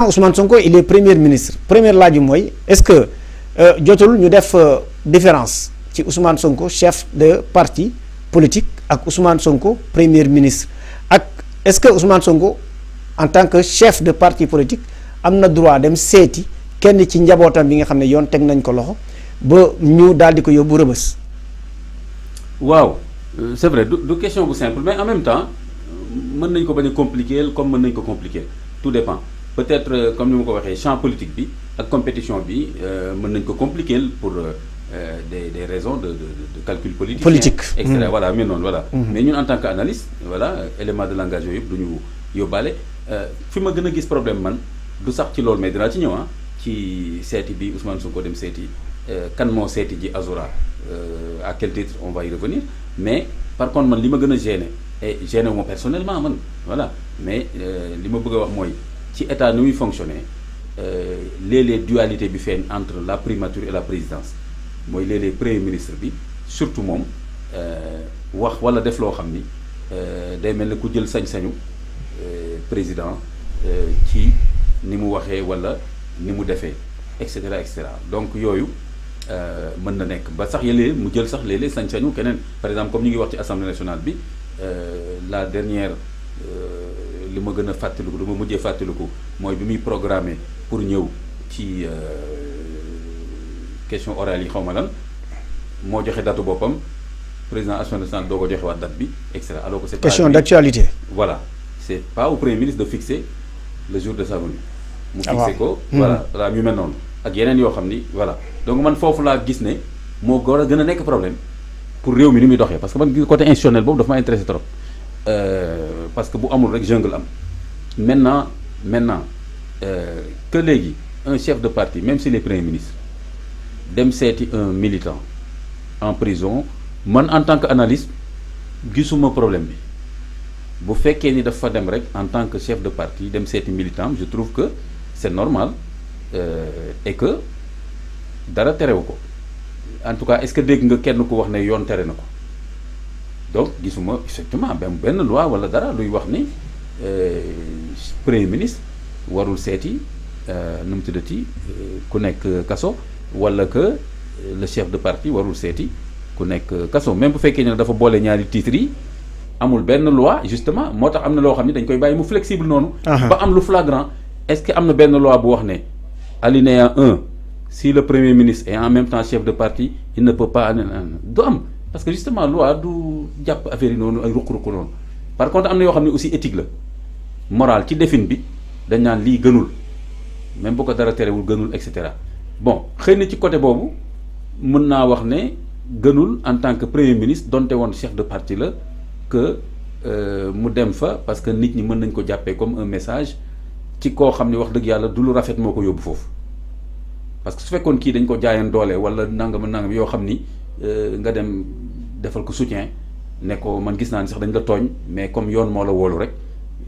Ousmane Sonko il est premier ministre premier laaj bi mooy est-ce que jotul ñu def différence ci Ousmane Sonko chef de parti politique ak Ousmane Sonko premier ministre ak est-ce que Ousmane Sonko en tant que chef de parti politique am na droit dem seeti kenn ci njabootam bi nga xam ne yoon teg nañ ko loxo ba ñu daal di ko yóbbu Rebeuss. waaw c'est vrai du question bu simple mais en même temps mën nañ ko bañ a compliquer comme mën nañ ko compliquer tout dépend. Peut-être comme ni ma ko waxee champ politique bi ak compétition bi mën nañ ko compliquer pour des raisons de calcul politique. Etc. Voilà mais noonu voilà. mais ñun en tant qu'analyste voilà élément de langage yooyu yëpp du ñu yóbbaale fi ma gën a gis problème man du sax ci loolu mais dinaa ci ñëw ci seeti bi Ousmane Sonko dem seeti kan moo seeti ji Azoura à quel titre on va y revenir mais par contre man li ma gën a gêné et gêné wu ma personnellement man voilà mais li ma bëgg a wax mooy. ci état ni muy fonctionner léeg-léeg dualité bi feeñ entre la primature et la présidence mooy léeg-léeg premier ministre bi surtout moom wax wala def loo xam ni day mel ne ku jël sañ-sañu président ci ni mu waxee wala ni mu defee et cetera donc yooyu mën na nekk ba sax yële mu jël sax léeg-léeg sañ-sañu keneen par exemple comme ñu ngi wax ci assemblée nationale bi la dernière. li ma gën a fàttaliku li ma mujjee fàttaliku mooy bi muy programmé pour ñëw ci question orale yi xaw ma lan moo joxe datu boppam président assemblée nationale doo ko joxe waat date bi et cetera alors que c'est question d'actualité. voilà c'est pas au premier ministre de fixer le jour de sa venue. mu fixé ko. voilà voilà ñu mel noonu ak yeneen yoo xam ni voilà donc man foofu laa gis ne moo war a gën a nekk problème pour réew mi ni muy doxee parce que man côté institutionnel boobu dafa ma intéressé trop. Parce que bu amul rek jungle am maintenant que léegi un chef de parti même s'il est premier ministre dem seeti un militant en prison man en tant que analyste gisuma problème bi bu fekkee ni dafa dem rek en tant que chef de parti dem seeti militant je trouve que c'est normal et que dara terewu ko en tout cas est-ce que dégg nga kenn ku wax ne yoon tere na ko donc gisuma effectivement benn loi wala dara luy wax ni premier ministre warul seeti nu mu tuddati ku nekk kaso wala que le chef de parti warul seeti ku nekk kaso même bu fekkee ne dafa boole ñaari titres yi amul benn loi justement moo tax am na loo xam ne dañ koy bàyyi mu flexible noonu. ba am lu flagrant est-ce que am na benn loi bu wax ne alinéa 1 si le premier ministre est en même temps chef de parti il ne peut pas du am. parce que justement loi du jàpp affaire yi noonu ay ruq-ruq noonu par contre am na yoo xam ne aussi éthique la morale ci defin bi dañ naan lii gënul même bu ko dara terewul gënul et cetera bon xëy na ci côté boobu mën naa wax ne gënul en tant que premier ministre donte woon chef de parti la que mu dem fa parce que nit ñi mën nañ ko jàppee comme un message ci koo xam ne wax dëgg yàlla du lu rafet moo ko yóbbu foofu parce que su fekkoon kii dañ ko jaayan doole wala nangam yoo xam ni. nga dem defal ko soutien ne ko man gis naa ni sax dañ la tooñ mais comme yoon moo la woolu rek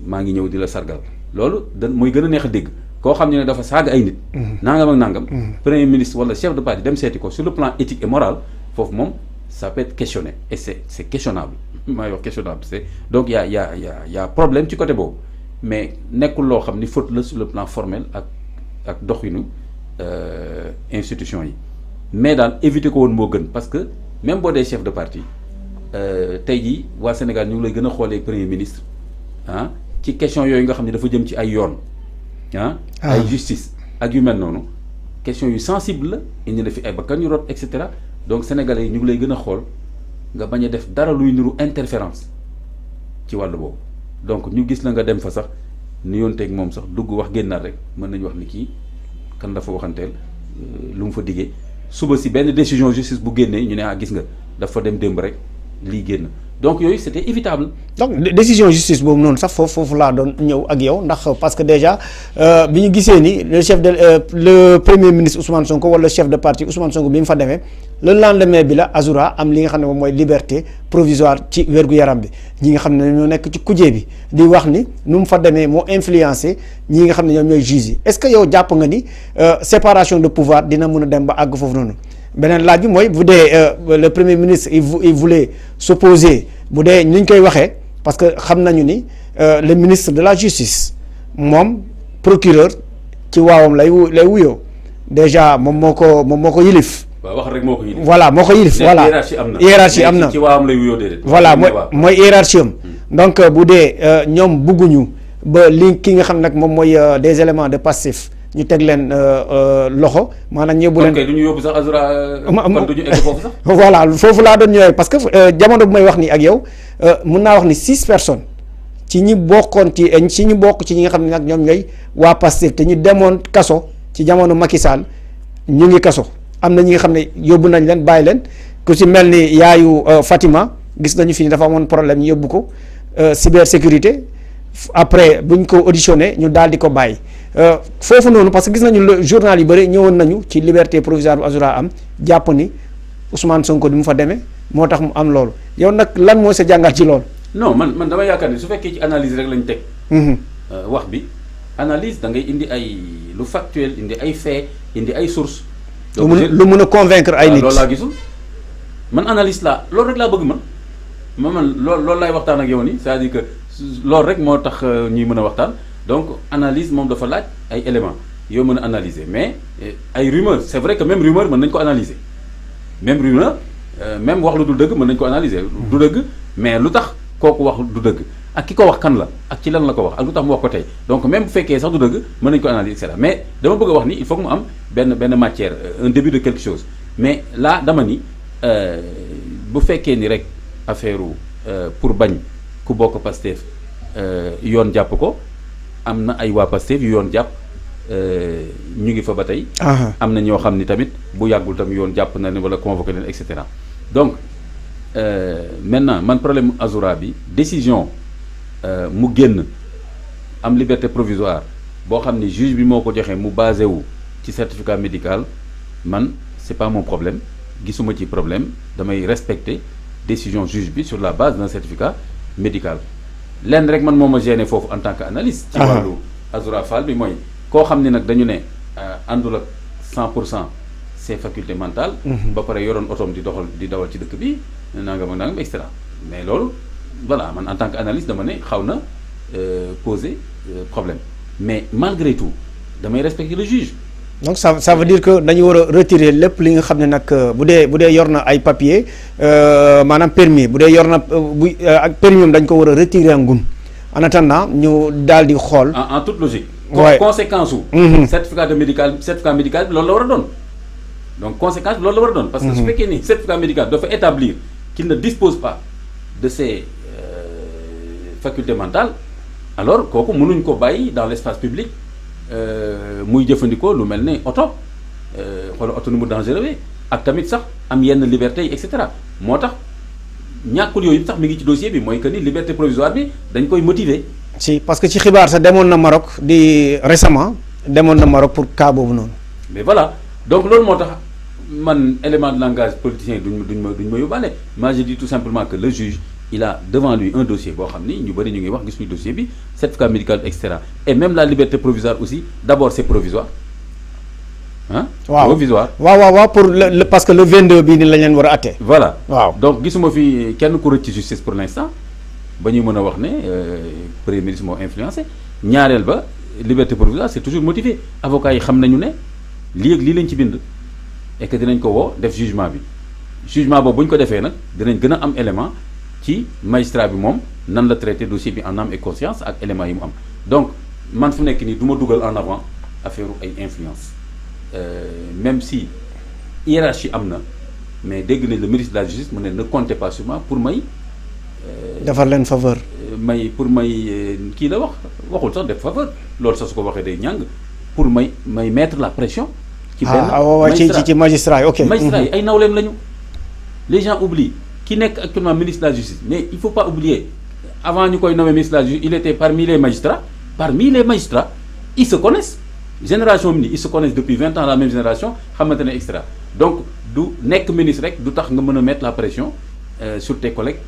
maa ngi ñëw di la sargal loolu mooy gën a neex a dégg koo xam ne dafa saaga ay nit. nangam ak nangam. premier ministre wala chef de parti dem seeti ko sur le plan éthique et moral foofu moom ça peut être questionné et c'est questionnable maa wax questionnable c'est donc y a problème ci côté boobu mais nekkul loo xam ni faute la sur le plan formel ak doxinu institution yi. mais daal éviter ko woon moo gën parce que même boo dee chef de parti tey jii waa Sénégal ñu ngi lay gën a xoolee premier ministre ci question yooyu nga xam ne dafa jëm ci ay yoon ay justice ak yu mel noonu question yu sensible la indi na fi ay bakkan yu rot et cetera donc sénégalais yi ñu ngi lay gën a xool nga bañ a def dara luy niru interférence ci wàllu boobu donc ñu gis la nga dem fa sax ni yoon teeg moom sax dugg wax génnaat rek mën nañu wax ni kii kan dafa waxanteel lu mu fa diggee suba si benn décision justice bu génnee ñu ne gis nga dafa dem démb rek lii génn donc yooyu c'était évitable. donc décision justice boobu noonu sax foofu laa doon ñëw ak yow ndax parce que déjà bi ñu gisee ni le premier ministre Ousmane Sonko wala chef de parti Ousmane Sonko bi mu fa demee le lendemain bi la Azoura am li nga xam ne moom mooy liberté provisoire ci wér-gu-yaram bi ñi nga xam ne ñoo nekk ci kujje bi di wax ni nu mu fa demee moo influencé ñi nga xam ne ñoom ñooy juges yi est-ce que yow jàpp nga ni séparation de pouvoir dina mën a dem ba àgg foofu noonu. beneen laaj bi mooy bu dee le premier ministre il voulait s'opposer bu dee ni ñu koy waxee parce que xam nañu ni le ministre de la justice moom procureur ci waawam lay wuyoo déjà moom moo ko yilif. waaw wax rek moo ko yilif. voilà moo ko yilif voilà hiérarchie am na ci waawam lay wuyoo déedéet. voilà mooy hiérarchie am. donc bu dee ñoom bugguñu ba li ki nga xam nag moom mooy des éléments de passif ñu teg leen loxo maanaam ñëbbu leen. ok du ñu yóbbu sax Azura. kon du ñu egg foofu sax. voilà foofu laa doon ñëwee parce que jamono bu may wax nii ak yow mun naa wax ni 6 personnes ci ñi bokkoon ci ñi bokk ci ñi nga xam ne nag ñoom ñooy waa Pastef te ñu demoon kaso ci jamono Macky Sall ñu ngi kaso am na ñi nga xam ne yóbbu nañ leen bàyyi leen ku ci mel ni yaayu Fatima gis nañu fi ni dafa amoon problème ñu yóbbu ko cybersécurité après buñ ko auditionné ñu daal di ko bàyyi. foofu noonu parce que gis nañu journal yu bëri ñëwoon nañu ci liberté provisoire bu Azura am jàpp ni Ousmane Sonko di mu fa demee moo tax mu am loolu yow nag lan mooy sa jàngat ci loolu. non man dama yaakaar ni su fekkee ci analyse rek lañ teg. wax bi analyse da ngay indi ay lu factuel indi ay fait indi ay sources. lu mun a convaincre ay nit. loolu laa gisul man analyse laa loolu rek laa bëgg man loolu laay waxtaan ak yow nii c'est-à-dire que loolu rek moo tax ñuy mën a waxtaan. donc analyse moom dafa laaj ay éléments yoo mën a analyser mais ay rumeur c'est vrai que même rumeur mën nañ ko analyser même rumeur même wax lu dul dëgg mën nañ ko analyser du dëgg mais lu tax kooku wax du dëgg ak ki ko wax kan la ak ci lan la ko wax ak lu tax mu wax ko tey donc même bu fekkee sax du dëgg mën nañ ko analyser et cetera mais dama bëgg a wax ni il faut que mu am benn matière un début de quelque chose mais là dama ni bu fekkee ni rek affaire pour bañ ku bokk Pastef yoon jàpp ko am na ay waa Pastef yu yoon jàpp ñu ngi fa ba tey. am na ñoo xam ni tamit bu yàggul tam yoon jàpp na ne wala convoqué leen et cetera donc maintenant man problème Azura bi décision mu génn am liberté provisoire boo xam ni juge bi moo ko joxe mu basé wu ci certificat médical man c'est pas mon problème gisuma ci problème damay respecter décision juge bi sur la base d'un certificat médical. lenn rek man moo ma gêné foofu en tant que analyste. ci wàllu Azura Fall bi mooy koo xam ne nag dañu ne àndul ak 100% ses facultés mentales. ba pare yoroon otoom di dawal ci dëkk bi nangam ak nangam et cetera mais loolu voilà man en tant que analyste dama ne xaw na poser problème mais malgré tout damay respecter le juge. donc ça veut dire que dañu war a retirer lépp li nga xam ne nag bu dee yor na ay papier maanaam permis bu dee yor na ak permis dañ ko war a retirer ngum en attendant ñu daal di xool. en toute logique. Ouais. Conséquence su. certificat médical bi loolu la war a doon. donc conséquence bi loolu la war a doon. parce que su fekkee ni certificat médical dafa établir qu'il ne dispose pas de ses facultés mentales alors kooku mënuñ ko bàyyi dans l'espace public. muy jëfandikoo lu mel ne oto xoolal oto nu mu dangereux ak tamit sax am yenn liberté yi et cetera moo tax ñàkkul yooyu sax mi ngi ci dossier bi mooy que ni liberté provisoire bi dañ koy motiver. si parce que ci xibaar sax demoon na Maroc récemment demoon na Maroc pour cas boobu noonu. mais voilà donc loolu moo tax man élément de langage politicien duñ ma yóbbaale moi je dis tout simplement que le juge il a devant lui un dossier boo xam ni ñu bëri ñu ngi wax gis ñu dossier bi certificat médical et cetera et même la liberté provisoire aussi d'abord c'est provisoire ah. waaw provisoire. waaw pour le parce que le 22 bii ni lañ leen war a àtte. voilà waaw donc gisuma fi kenn ku rëcc ci justice pour l'instant ba ñu mën a wax ne premier ministre moo influencé ñaareel ba liberté provisoire c'est toujours motivé avocats yi xam nañu ne lii ak lii lañ ci bind et que dinañ ko woo def jugement bi jugement boobu bu ñu ko defee nag dinañ gën a am élément. ci magistrat bi moom nan la traité dossier bi en âme et conscience ak éléments yi mu am donc man fu nekk nii du ma dugal en avant affaire ay influence même si hiérarchie am na mais dégg nañ le ministre de la justice mu ne comptez pas sur moi pour may. defar leen faveur. kii la waxul sax def faveur loolu sax su ko waxee day ñàng pour may mettre la pression. ci benn ci magistrat yi ok. magistrat yi ay nawleem lañu les gens oublient. ki nekk actuellement ministre de la justice mais il faut pas oublier avant ñu koy nommer ministre de la justice il était parmi les magistrats ils se connaissent génération bi nii ils se connaissent depuis 20 ans la même génération xamante ne extra donc du nekk ministre rek du tax nga mën a mettre la pression sur tes collègues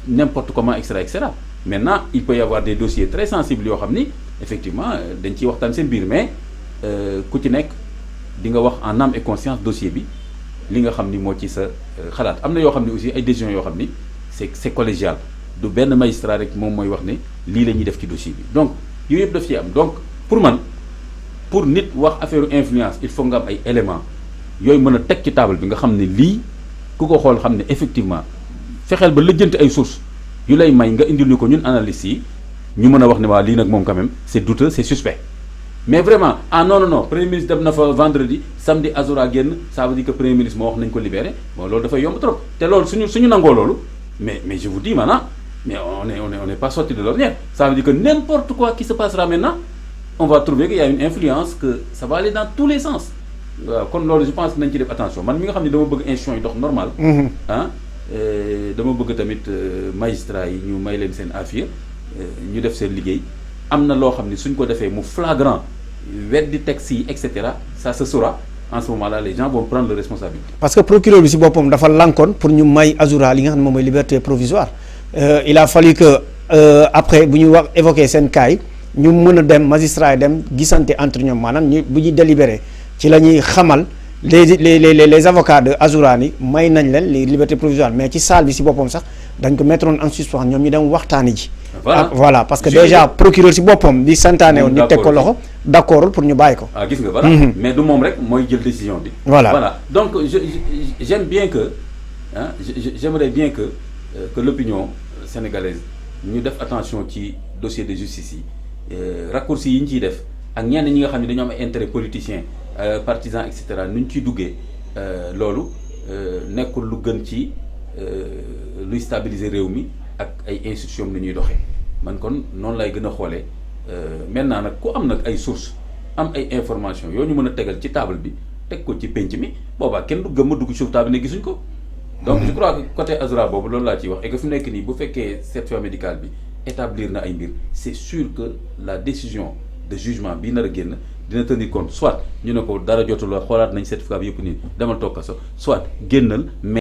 n'importe comment et cetera maintenant il peut y avoir des dossiers très sensibles yoo xam ni effectivement dañ ciy waxtaan seen biir mais ku ci nekk di nga wax en âme et conscience dossier bi li nga xam ni moo ci sa xalaat am na yoo xam ne aussi ay décisions yoo xam ni c'est collégial du benn magistrat rek moom mooy wax ne lii la ñuy def ci dossier bi donc yooyu yëpp daf ci am donc pour man pour nit wax affaire influence il faut nga am ay éléments yooyu mën a teg ci table bi nga xam ne lii ku ko xool xam ne effectivement fexeel ba lëjjanti ay sources yu lay may nga indil ñu ko ñun analystes yi ñu mën a wax ne waa lii nag moom quand même c'est douteux c'est suspect mais vraiment ah non non non premier ministre dem na fa vendredi samedi Azoura génn ça veut dire que premier ministre moo wax nañ ko libéré bon loolu dafay yomb trop te loolu suñu nangoo loolu mais je vous dis maintenant mais on est pas sorti de l'ornière ça veut dire que n'importe quoi qui se passera maintenant on va trouver qu'il y a une influence que ça va aller dans tous les sens waaw kon loolu je pense que nañ ci def attention man mi nga xam ne dama bëgg institution yi dox normal ah dama bëgg tamit magistrat yi ñu may leen seen affaire ñu def seen liggéey am na loo xam ne suñ ko defee mu flagrant weddi texte yi et cetera ça se saura en ce moment là les gens vont prendre leur responsabilité. parce que procureur bi si boppam dafa lankoon pour ñu may Azoura li nga xam ne moom mooy liberté provisoire il a fallu que après bu ñu wax évoqué seen cas yi ñu mën a dem magistrat yi dem gisante entre ñoom maanaam ñu bu ñuy délibéré ci la ñuy xamal les avocats de Azoura ni may nañ leen les liberté provisoire mais ci salle bi si boppam sax dañ ko mettre en suspens ñoom ñu dem waxtaani ji. voilà parce que déjà procureur si boppam di santaane woon ñu teg ko loxo d'accordul pour ñu bàyyi ko. ah gis nga voilà. mais du moom rek mooy jël décision bi. voilà donc j'aime bien que ah j'aimerais bien que l'opinion sénégalaise ñu def attention ci dossier de justice yi raccourcis yi ñu ciy def ak ñenn ñi nga xam ne dañoo am intérêt politicien partisan et cetera nu ñu ciy duggee loolu nekkul lu gën ci luy stabiliser réew mi ak ay institutions nu ñuy doxee man kon noonu lay gën a xoolee maintenant nag ku am nag ay sources am ay informations yoo ñu mën a tegal ci table bi teg ko ci penc mi boobaa kenn du gëm a dugg ci suuf table ne gisuñ ko. donc je crois que côté Azoura boobu loolu laa ciy wax et que fi mu nekk nii bu fekkee certificat médical bi établir na ay mbir c'est sûr que la décision de jugement bii nar a génn dina tenir compte soit ñu ne ko dara jotul la xoolaat nañ certificat bi yëpp nii demal toog kaso soit génnal mais